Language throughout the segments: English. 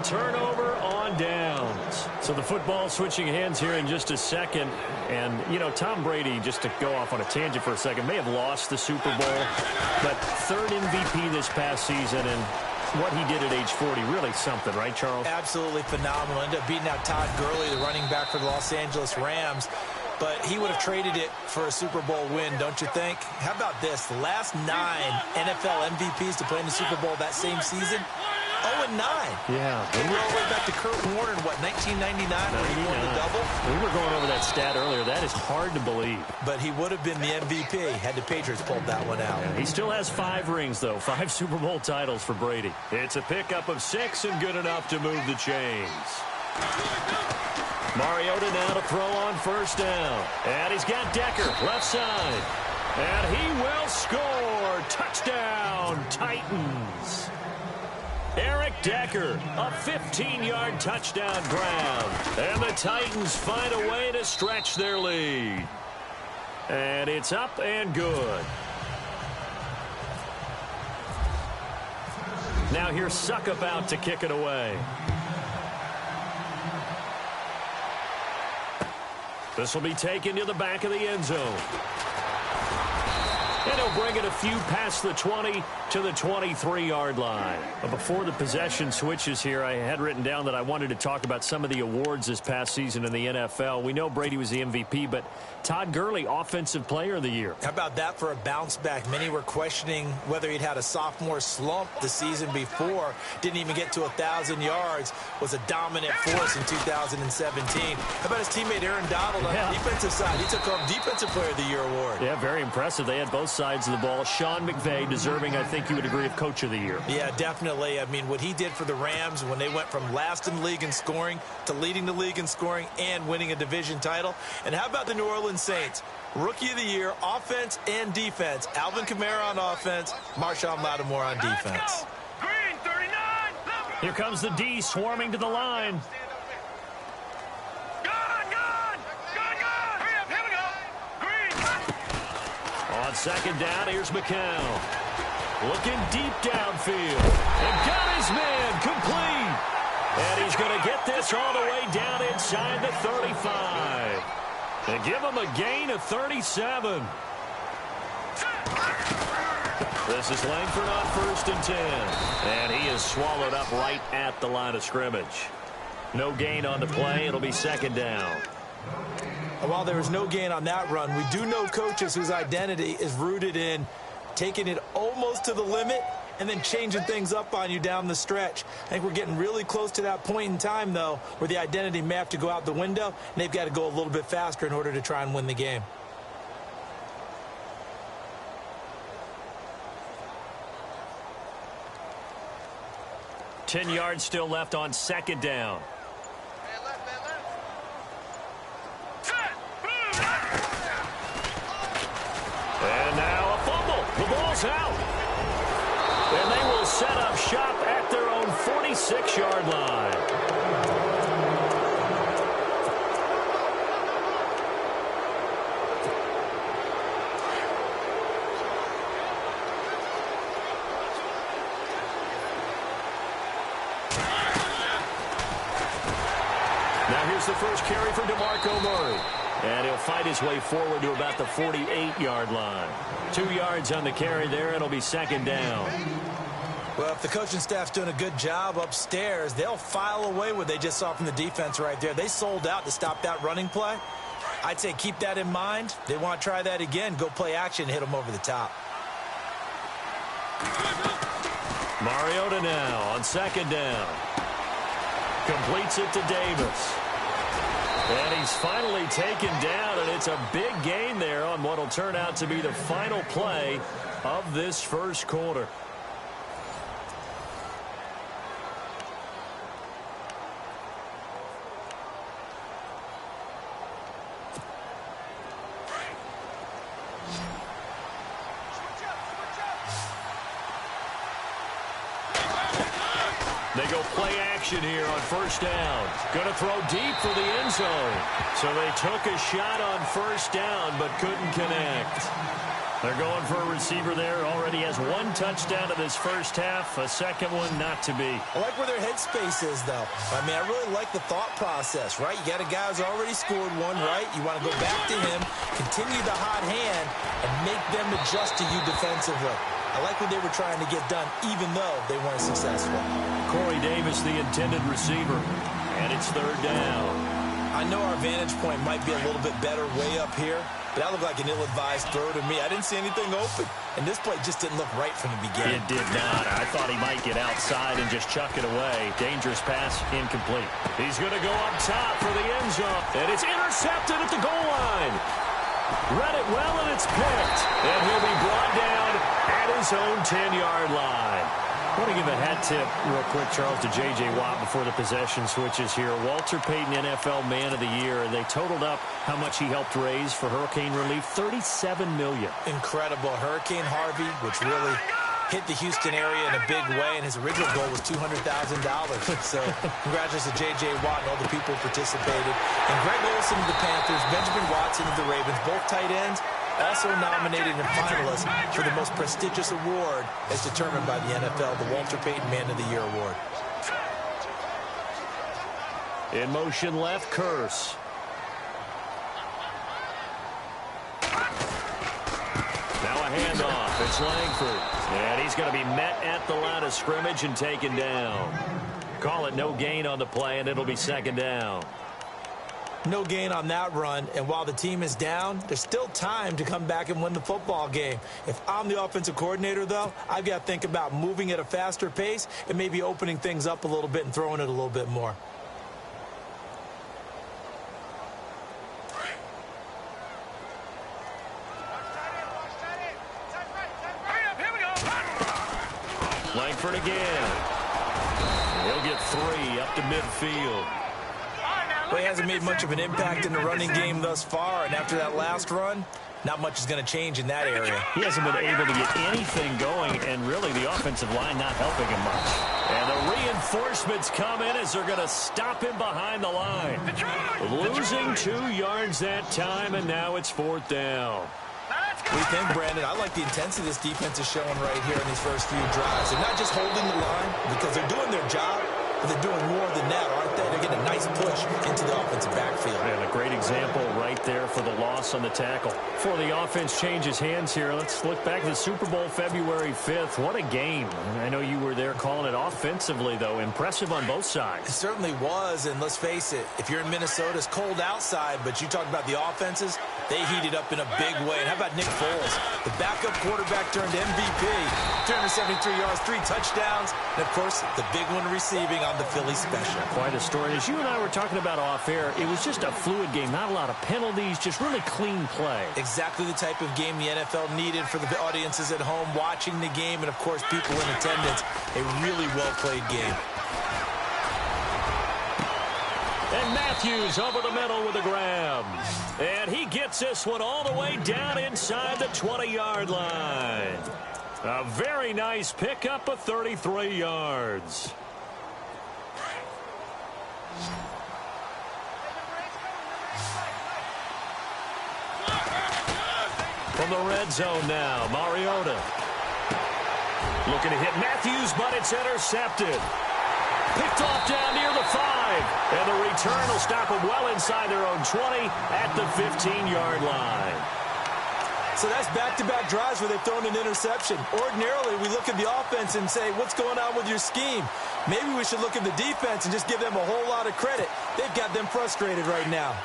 turnover on downs. So the football switching hands here in just a second. And, you know, Tom Brady, just to go off on a tangent for a second, may have lost the Super Bowl, but third MVP this past season, and what he did at age 40, really something, right, Charles? Absolutely phenomenal. Ended up beating out Todd Gurley, the running back for the Los Angeles Rams. But he would have traded it for a Super Bowl win, don't you think? How about this? The last 9 NFL MVPs to play in the Super Bowl that same season, 0-9. Yeah. They were all the way back to Kurt Warner in, what, 1999 when he won the double? We were going over that stat earlier. That is hard to believe. But he would have been the MVP had the Patriots pulled that one out. Yeah, he still has 5 rings, though. 5 Super Bowl titles for Brady. It's a pickup of 6 and good enough to move the chains. Mariota now to throw on first down. And he's got Decker, left side. And he will score. Touchdown, Titans. Eric Decker, a 15-yard touchdown grab. And the Titans find a way to stretch their lead. And it's up and good. Now here's Suckup out to kick it away. This will be taken to the back of the end zone. And he'll bring it a few past the 20 to the 23-yard line. But before the possession switches here, I had written down that I wanted to talk about some of the awards this past season in the NFL. We know Brady was the MVP, but Todd Gurley, Offensive Player of the Year. How about that for a bounce back? Many were questioning whether he'd had a sophomore slump the season before. Didn't even get to 1,000 yards. Was a dominant force in 2017. How about his teammate Aaron Donald on the defensive side? He took home Defensive Player of the Year award. Yeah, very impressive. They had both sides of the ball. Sean McVay deserving, I think you would agree, of Coach of the Year. Yeah, definitely. I mean, what he did for the Rams when they went from last in the league in scoring to leading the league in scoring and winning a division title. And how about the New Orleans Saints? Rookie of the Year, offense and defense. Alvin Kamara on offense, Marshawn Lattimore on defense. Green 39. Here comes the D swarming to the line. On second down, here's McCown. Looking deep downfield. And got his man complete. And he's going to get this all the way down inside the 35. And give him a gain of 37. This is Langford on first and 10. And he is swallowed up right at the line of scrimmage. No gain on the play. It'll be second down. While there was no gain on that run, we do know coaches whose identity is rooted in taking it almost to the limit and then changing things up on you down the stretch. I think we're getting really close to that point in time, though, where the identity may have to go out the window, and they've got to go a little bit faster in order to try and win the game. Ten yards still left on second down. And now a fumble. The ball's out. And they will set up shop at their own 46-yard line. Now here's the first carry for DeMarco Murray. And he'll fight his way forward to about the 48-yard line. 2 yards on the carry there. It'll be second down. Well, if the coaching staff's doing a good job upstairs, they'll file away what they just saw from the defense right there. They sold out to stop that running play. I'd say keep that in mind. They want to try that again. Go play action, hit them over the top. Mariota now on second down. Completes it to Davis. And he's finally taken down, and it's a big gain there on what will turn out to be the final play of this first quarter. They go play action here on first down. Going to throw deep for the end zone. So they took a shot on first down but couldn't connect. They're going for a receiver there. Already has one touchdown in this first half. A second one not to be. I like where their headspace is, though. I mean, I really like the thought process, right? You got a guy who's already scored one, right? You want to go back to him, continue the hot hand, and make them adjust to you defensively. I like what they were trying to get done, even though they weren't successful. Corey Davis, the intended receiver, and it's third down. I know our vantage point might be a little bit better way up here, but that looked like an ill-advised throw to me. I didn't see anything open, and this play just didn't look right from the beginning. It did not. I thought he might get outside and just chuck it away. Dangerous pass, incomplete. He's going to go up top for the end zone, and it's intercepted at the goal line. Read it well, and it's picked. And he'll be brought down at his own 10-yard line. I want to give a hat tip real quick, Charles, to J.J. Watt before the possession switches here. Walter Payton, NFL Man of the Year. They totaled up how much he helped raise for hurricane relief, $37 million. Incredible. Hurricane Harvey, which really hit the Houston area in a big way, and his original goal was $200,000. So congratulations to J.J. Watt and all the people who participated. And Greg Olsen of the Panthers, Benjamin Watson of the Ravens, both tight ends, also nominated and finalists for the most prestigious award as determined by the NFL, the Walter Payton Man of the Year Award. In motion left, Curse. Now a handoff. It's Langford. And he's going to be met at the line of scrimmage and taken down. Call it no gain on the play, and it'll be second down. No gain on that run, and while the team is down, there's still time to come back and win the football game. If I'm the offensive coordinator, though, I've got to think about moving at a faster pace and maybe opening things up a little bit and throwing it a little bit more. Langford again. He'll get 3 up to midfield. Well, he hasn't made much of an impact in the running game thus far, and after that last run, not much is going to change in that area. He hasn't been able to get anything going, and really the offensive line not helping him much. And the reinforcements come in as they're going to stop him behind the line. Losing 2 yards that time, and now it's fourth down. What do you think, Brandon? I like the intensity this defense is showing right here in these first few drives. They're not just holding the line because they're doing their job, but they're doing more than that, aren't they? They're getting a nice push into the offensive backfield. And a great example right there for the loss on the tackle. Before the offense changes hands here, let's look back to the Super Bowl February 5th. What a game. I know you were there calling it offensively, though. Impressive on both sides. It certainly was, and let's face it, if you're in Minnesota, it's cold outside, but you talk about the offenses, they heated up in a big way. And how about Nick Foles? The backup quarterback turned MVP. 373 yards, 3 touchdowns, and, of course, the big one receiving on the Philly special. Quite a story. As you and I were talking about off air, it was just a fluid game. Not a lot of penalties, just really clean play. Exactly the type of game the NFL needed for the audiences at home watching the game and, of course, people in attendance. A really well-played game. And Matthews over the middle with a grab. And he gets this one all the way down inside the 20-yard line. A very nice pickup of 33 yards. From the red zone now, Mariota. Looking to hit Matthews, but it's intercepted. Picked off down near the 5. And the return will stop them well inside their own 20 at the 15-yard line. So that's back-to-back drives where they've thrown an interception. Ordinarily, we look at the offense and say, what's going on with your scheme? Maybe we should look at the defense and just give them a whole lot of credit. They've got them frustrated right now.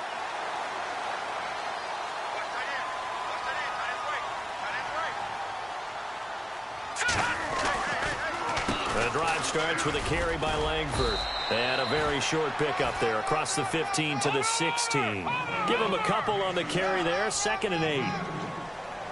The drive starts with a carry by Langford. And a very short pickup there across the 15 to the 16. Give them a couple on the carry there, 2nd and 8.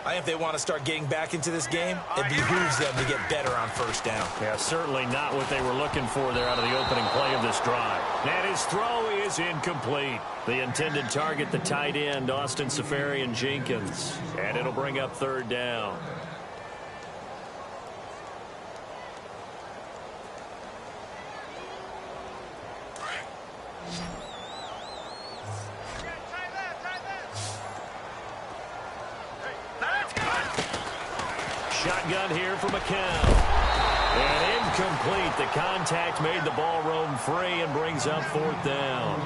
I think if they want to start getting back into this game, it behooves them to get better on first down. Yeah, certainly not what they were looking for there out of the opening play of this drive. And his throw is incomplete. The intended target, the tight end, Austin Seferian-Jenkins. And it'll bring up 3rd down. shotgun here for McCown. And incomplete. The contact made the ball roam free and brings up 4th down.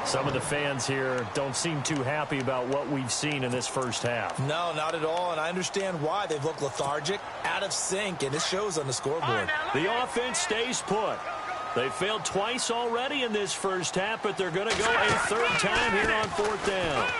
Some of the fans here don't seem too happy about what we've seen in this first half. No, not at all, and I understand why. They've looked lethargic, out of sync, and it shows on the scoreboard. The offense stays put. They failed twice already in this first half, but they're going to go a 3rd time here on 4th down.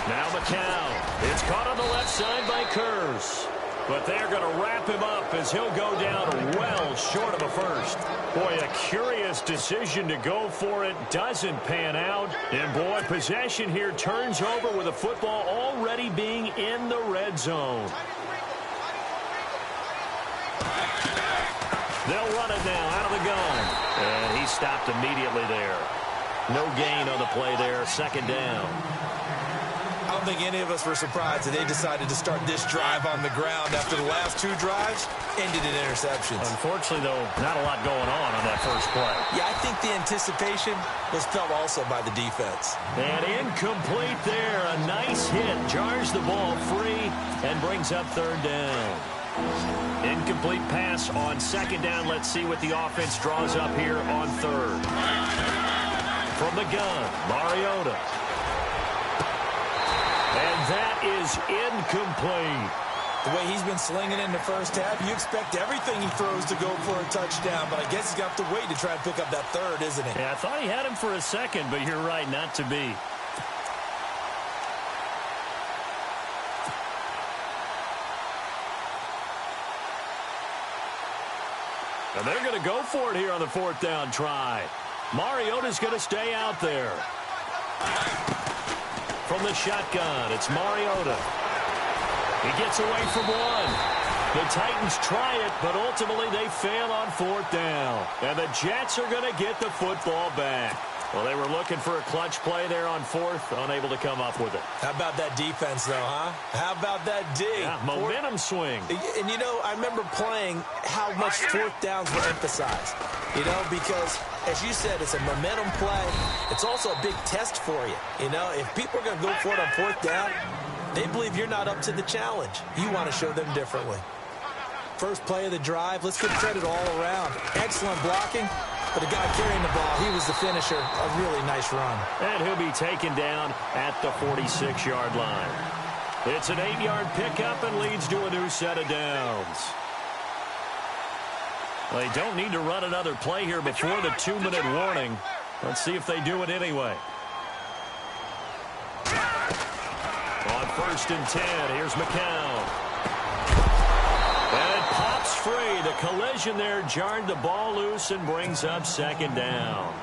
Now McCown. It's caught on the left side by Kurz. But they're going to wrap him up as he'll go down well short of a first. Boy, a curious decision to go for it. Doesn't pan out. And, boy, possession here turns over with the football already being in the red zone. They'll run it now out of the gun. And he stopped immediately there. No gain on the play there. 2nd down. I don't think any of us were surprised that they decided to start this drive on the ground after the last 2 drives ended in interceptions. Unfortunately, though, not a lot going on that first play. Yeah, I think the anticipation was felt also by the defense. And incomplete there. A nice hit. Jars the ball free and brings up 3rd down. Incomplete pass on 2nd down. Let's see what the offense draws up here on 3rd. From the gun, Mariota. And that is incomplete. The way he's been slinging in the first half, you expect everything he throws to go for a touchdown, but I guess he's got to wait to try and pick up that 3rd, isn't he? Yeah, I thought he had him for a second, but you're right, not to be. And they're going to go for it here on the 4th down try. Mariota's going to stay out there. From the shotgun, it's Mariota. He gets away from one. The Titans try it, but ultimately they fail on 4th down. And the Jets are going to get the football back. Well, they were looking for a clutch play there on 4th, unable to come up with it. How about that defense, though, huh? How about that D? Yeah, momentum swing. And, you know, I remember playing how much 4th downs were emphasized. You know, because, as you said, it's a momentum play. It's also a big test for you. You know, if people are going to go for it on 4th down, they believe you're not up to the challenge. You want to show them differently. First play of the drive, let's give credit all around. Excellent blocking. But the guy carrying the ball, he was the finisher. A really nice run. And he'll be taken down at the 46-yard line. It's an 8-yard pickup and leads to a new set of downs. They don't need to run another play here before the 2-minute warning. Let's see if they do it anyway. On 1st and 10, here's McCown. And it pops free. The collision there jarred the ball loose and brings up 2nd down.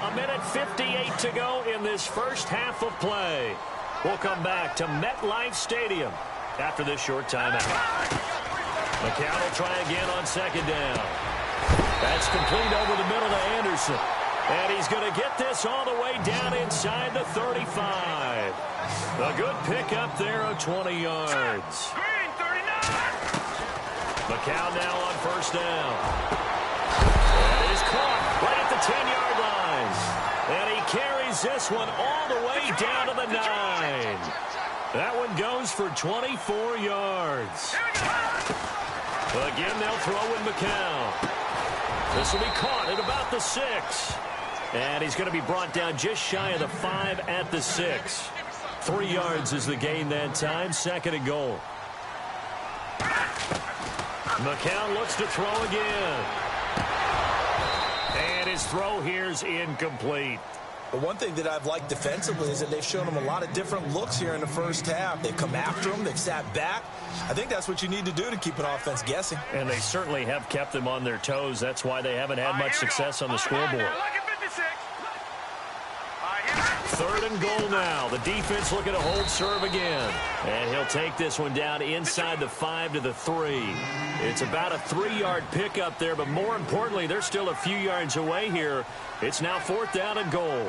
1:58 to go in this first half of play. We'll come back to MetLife Stadium after this short timeout. McCown will try again on 2nd down. That's complete over the middle to Anderson. And he's going to get this all the way down inside the 35. A good pickup there of 20 yards. McCown now on 1st down. And he's caught right at the 10-yard line. And he carries this one all the way down to the 9. That one goes for 24 yards. Again, they'll throw in McCown. This will be caught at about the 6. And he's going to be brought down just shy of the 5 at the 6. 3 yards is the gain that time. 2nd and goal. McCown looks to throw again. And his throw here's incomplete. But one thing that I've liked defensively is that they've shown him a lot of different looks here in the first half. They've come after him. They've sat back. I think that's what you need to do to keep an offense guessing. And they certainly have kept them on their toes. That's why they haven't had much success on the scoreboard. 3rd and goal now. The defense looking to hold serve again. And he'll take this one down inside the 5 to the 3. It's about a 3-yard pickup there, but more importantly, they're still a few yards away here. It's now 4th down and goal.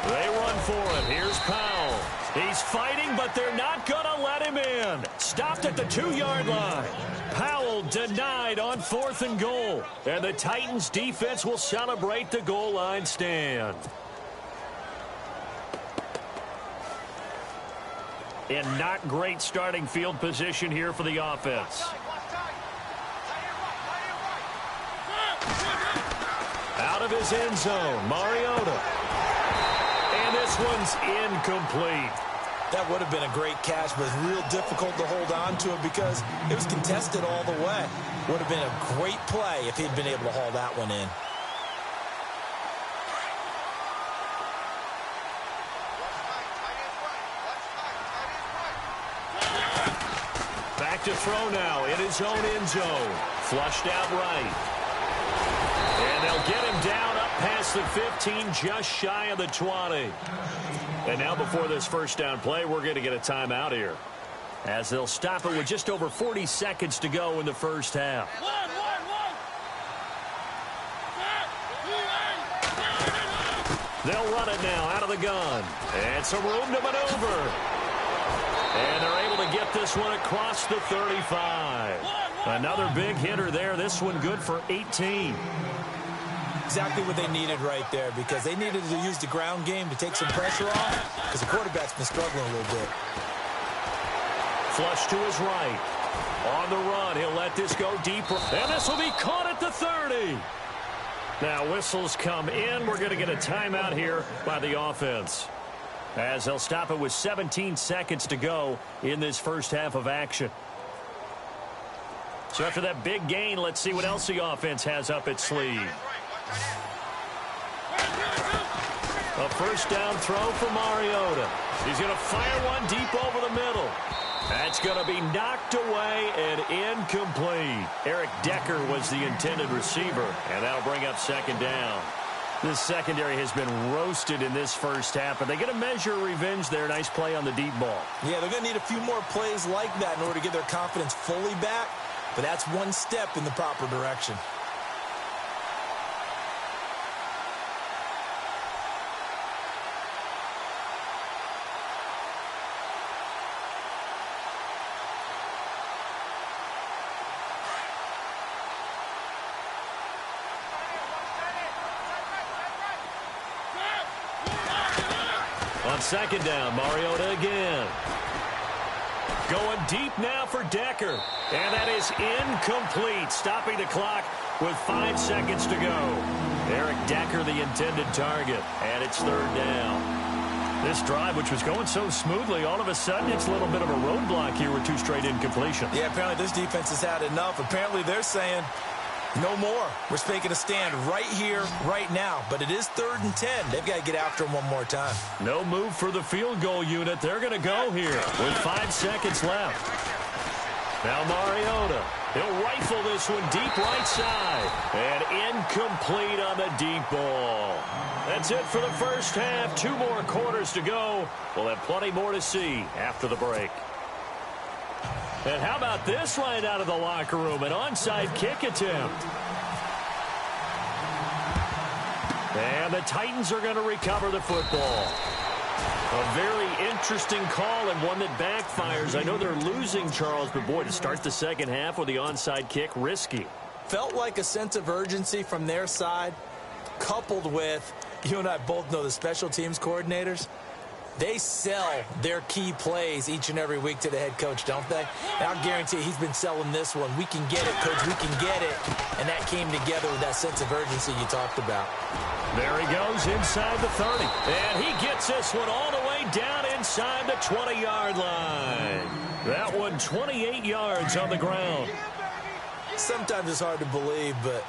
They run for it. Here's Powell. He's fighting, but they're not going to let him in. Stopped at the 2-yard line. Powell denied on 4th and goal. And the Titans defense will celebrate the goal line stand. And not great starting field position here for the offense. Out of his end zone, Mariota. And this one's incomplete. That would have been a great catch, but it's real difficult to hold on to it because it was contested all the way. Would have been a great play if he'd been able to haul that one in. Back to throw now in his own end zone. Flushed out right. And they'll get him down up past the 15, just shy of the 20. And now before this first down play, we're going to get a timeout here, as they'll stop it with just over 40 seconds to go in the first half. They'll run it now out of the gun. And some room to maneuver. And they're able to get this one across the 35. Another big hitter there. This one good for 18. Exactly what they needed right there, because they needed to use the ground game to take some pressure off, because the quarterback's been struggling a little bit. Flush to his right. On the run, he'll let this go deeper. And this will be caught at the 30. Now whistles come in. We're going to get a timeout here by the offense, as they'll stop it with 17 seconds to go in this first half of action. So after that big gain, let's see what else the offense has up its sleeve. A first down throw for Mariota. He's going to fire one deep over the middle. That's going to be knocked away and incomplete. Eric Decker was the intended receiver, and that'll bring up second down. This secondary has been roasted in this first half, but they get a measure of revenge there. Nice play on the deep ball. Yeah, they're going to need a few more plays like that in order to get their confidence fully back, but that's one step in the proper direction. On second down, Mariota again. Going deep now for Decker. And that is incomplete. Stopping the clock with 5 seconds to go. Eric Decker, the intended target. And it's third down. This drive, which was going so smoothly, all of a sudden it's a little bit of a roadblock here with 2 straight incompletions. Yeah, apparently this defense has had enough. Apparently they're saying, no more. We're making a stand right here, right now. But it is 3rd and 10. They've got to get after him one more time. No move for the field goal unit. They're going to go here with 5 seconds left. Now Mariota. He'll rifle this one deep right side. And incomplete on the deep ball. That's it for the first half. 2 more quarters to go. We'll have plenty more to see after the break. And how about this right out of the locker room? An onside kick attempt. And the Titans are going to recover the football. A very interesting call and one that backfires. I know they're losing, Charles, but boy, to start the second half with the onside kick, risky. Felt like a sense of urgency from their side, coupled with, you and I both know the special teams coordinators. They sell their key plays each and every week to the head coach, don't they? And I'll guarantee he's been selling this one. We can get it, coach, we can get it. And that came together with that sense of urgency you talked about. There he goes inside the 30. And he gets this one all the way down inside the 20-yard line. That one 28 yards on the ground. Sometimes it's hard to believe, but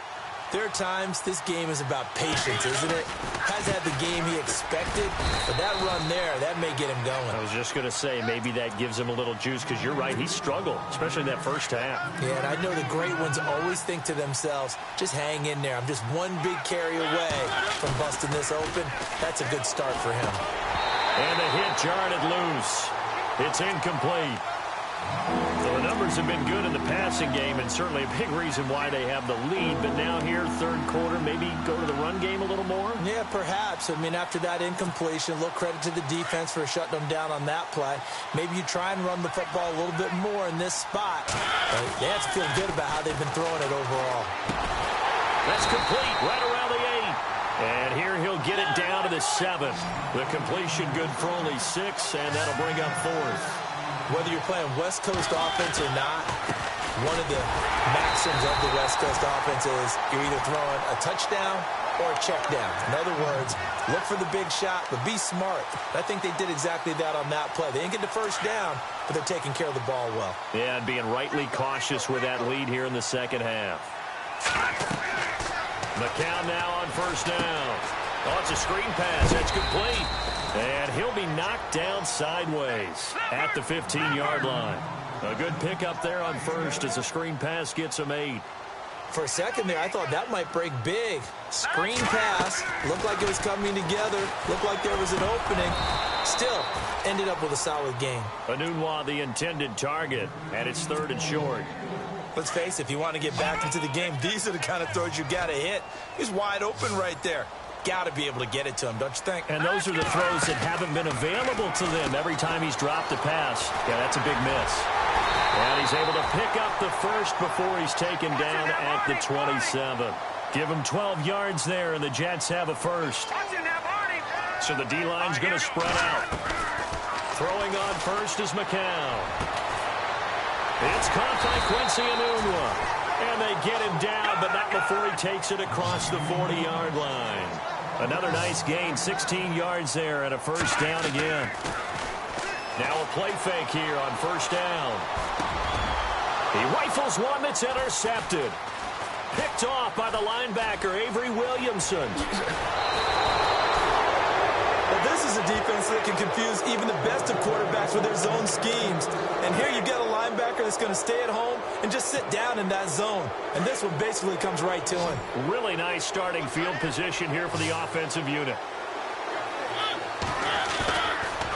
there are times this game is about patience, isn't it? Has had the game he expected, but that run there, that may get him going. I was just going to say, maybe that gives him a little juice, because you're right, he struggled, especially in that first half. Yeah, and I know the great ones always think to themselves, just hang in there. I'm just one big carry away from busting this open. That's a good start for him. And the hit jarred it loose. It's incomplete. So the numbers have been good in the passing game, and certainly a big reason why they have the lead. But now here, third quarter, maybe go to the run game a little more? Yeah, perhaps. I mean, after that incompletion, a little credit to the defense for shutting them down on that play. Maybe you try and run the football a little bit more in this spot. But they have to feel good about how they've been throwing it overall. That's complete, right around the 8. And here he'll get it down to the 7. The completion good for only 6, and that'll bring up 4th. Whether you're playing West Coast offense or not, one of the maxims of the West Coast offense is you're either throwing a touchdown or a check down. In other words, look for the big shot, but be smart. I think they did exactly that on that play. They didn't get the first down, but they're taking care of the ball well. Yeah, and being rightly cautious with that lead here in the second half. McCown now on first down. Oh, it's a screen pass. That's complete. And he'll be knocked down sideways at the 15-yard line. A good pickup there on first as a screen pass gets him 8. For a second there, I thought that might break big. Screen pass. Looked like it was coming together. Looked like there was an opening. Still, ended up with a solid game. Anunwa, the intended target, and it's 3rd and short. Let's face it, if you want to get back into the game, these are the kind of throws you got to hit. He's wide open right there. Got to be able to get it to him, don't you think? And those are the throws that haven't been available to them every time he's dropped a pass. Yeah, that's a big miss. And he's able to pick up the first before he's taken down at the 27. Give him 12 yards there, and the Jets have a first. So the D-line's going to spread out. Throwing on first is McCown. It's caught by Quincy Anunwa. And they get him down, but not before he takes it across the 40-yard line. Another nice gain, 16 yards there, and a first down again. Now a play fake here on first down. He rifles one that's intercepted. Picked off by the linebacker, Avery Williamson. Well, this is a defense that can confuse even the best of quarterbacks with their zone schemes. And here you get a linebacker that's going to stay at home and just sit down in that zone. And this one basically comes right to him. Really nice starting field position here for the offensive unit.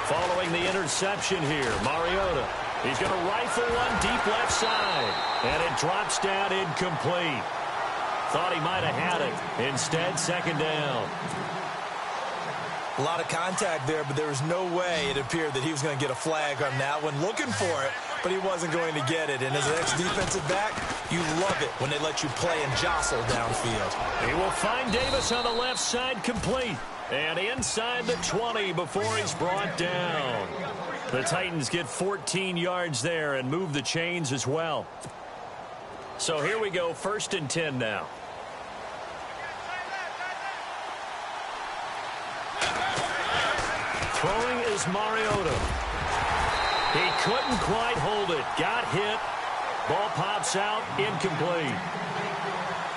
Following the interception here, Mariota. He's going to rifle one deep left side. And it drops down incomplete. Thought he might have had it. Instead, second down. A lot of contact there, but there was no way it appeared that he was going to get a flag on that one. Looking for it, but he wasn't going to get it. And as an ex-defensive back, you love it when they let you play and jostle downfield. He will find Davis on the left side complete. And inside the 20 before he's brought down. The Titans get 14 yards there and move the chains as well. So here we go, 1st and 10 now. Throwing is Mariota. He couldn't quite hold it. Got hit. Ball pops out. Incomplete.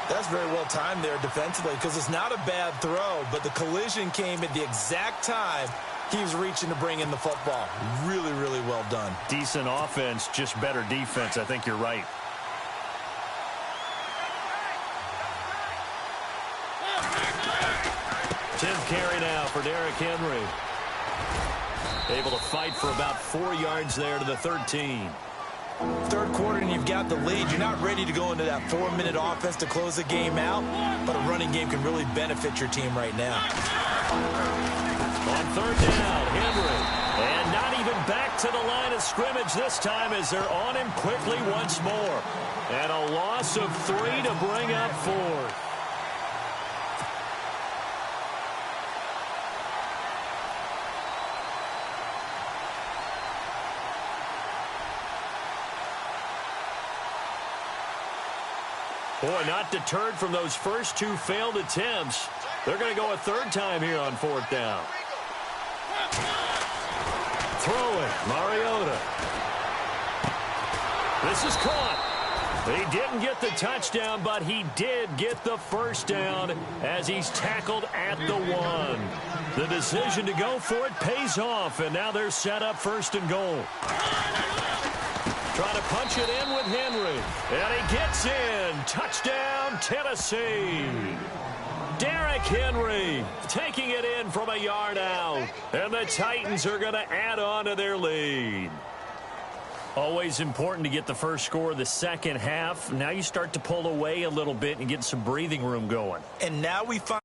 That's very well timed there defensively because it's not a bad throw, but the collision came at the exact time he was reaching to bring in the football. Really, really well done. Decent offense, just better defense. I think you're right. Tenth carry now for Derrick Henry. Able to fight for about 4 yards there to the 13. Third quarter and you've got the lead. You're not ready to go into that 4-minute offense to close the game out, but a running game can really benefit your team right now. On third down, Henry. And not even back to the line of scrimmage this time as they're on him quickly once more. And a loss of 3 to bring up 4. Boy, not deterred from those first 2 failed attempts. They're going to go a 3rd time here on 4th down. Throwing, Mariota. This is caught. He didn't get the touchdown, but he did get the first down as he's tackled at the 1. The decision to go for it pays off, and now they're set up 1st and goal. Trying to punch it in with Henry. And he gets in. Touchdown, Tennessee. Derrick Henry taking it in from a yard out. And the Titans are going to add on to their lead. Always important to get the first score of the second half. Now you start to pull away a little bit and get some breathing room going. And now we find